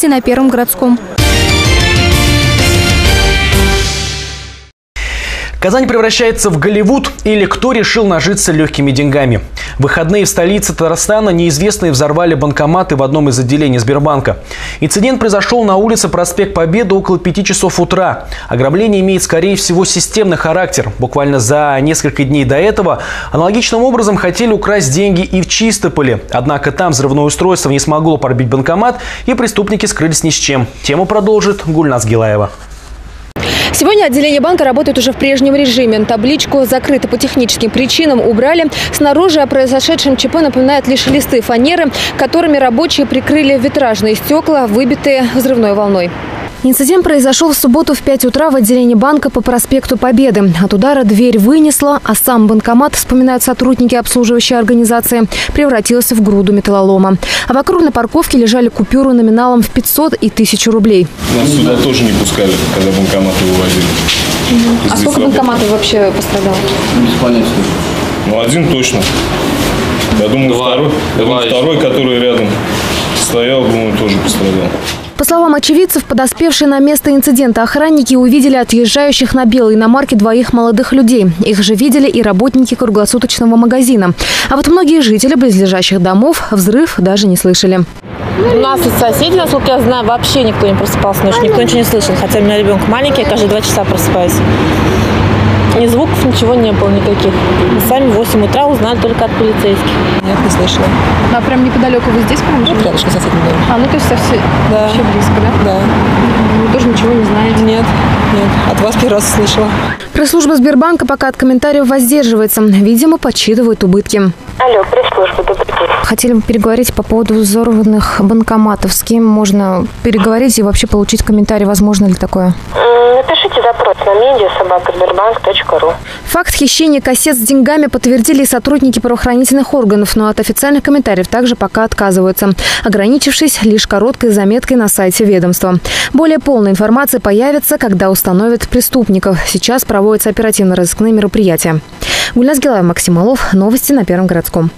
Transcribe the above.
Новости на Первом городском. Казань превращается в Голливуд, или кто решил нажиться легкими деньгами? В выходные в столице Татарстана неизвестные взорвали банкоматы в одном из отделений Сбербанка. Инцидент произошел на улице Проспект Победы около 5 часов утра. Ограбление имеет, скорее всего, системный характер. Буквально за несколько дней до этого аналогичным образом хотели украсть деньги и в Чистополе. Однако там взрывное устройство не смогло пробить банкомат, и преступники скрылись ни с чем. Тему продолжит Гульназ Гилаева. Сегодня отделение банка работает уже в прежнем режиме. Табличку «Закрыто по техническим причинам» убрали. Снаружи о произошедшем ЧП напоминают лишь листы фанеры, которыми рабочие прикрыли витражные стекла, выбитые взрывной волной. Инцидент произошел в субботу в 5 утра в отделении банка по проспекту Победы. От удара дверь вынесла, а сам банкомат, вспоминают сотрудники обслуживающей организации, превратился в груду металлолома. А вокруг на парковке лежали купюры номиналом в 500 и 1000 рублей. Нас сюда тоже не пускали, когда банкоматы вывозили. А сколько банкоматов вообще пострадало? Ну, один точно. Я думаю, второй, который рядом стоял, думаю, тоже пострадал. По словам очевидцев, подоспевшие на место инцидента охранники увидели отъезжающих на белой иномарке двоих молодых людей. Их же видели и работники круглосуточного магазина. А вот многие жители близлежащих домов взрыв даже не слышали. У нас из соседей, насколько я знаю, вообще никто не просыпался ночью, никто ничего не слышал. Хотя у меня ребенок маленький, я каждые 2 часа просыпаюсь. Ни звуков, ничего не было никаких. Мы сами в 8 утра узнали только от полицейских. Нет, не слышала. А прям неподалеку вы здесь прям живете? Рядышком с соседним домом. А, ну то есть совсем вообще близко, да? Да. Вы тоже ничего не знаете? Нет. От вас первый раз слышала. Пресс-служба Сбербанка пока от комментариев воздерживается. Видимо, подсчитывают убытки. Алло, пресс-служба, добрый день. Хотели бы переговорить по поводу взорванных банкоматов. С кем можно переговорить и вообще получить комментарий, возможно ли такое? Напишите запрос на media@sberbank.ru. Факт хищения кассет с деньгами подтвердили сотрудники правоохранительных органов, но от официальных комментариев также пока отказываются, ограничившись лишь короткой заметкой на сайте ведомства. Более полная информация появится, когда установят преступников. Сейчас проводятся оперативно-розыскные мероприятия. Гульназ Гилаева, Максим Малов. Новости на Первом городском.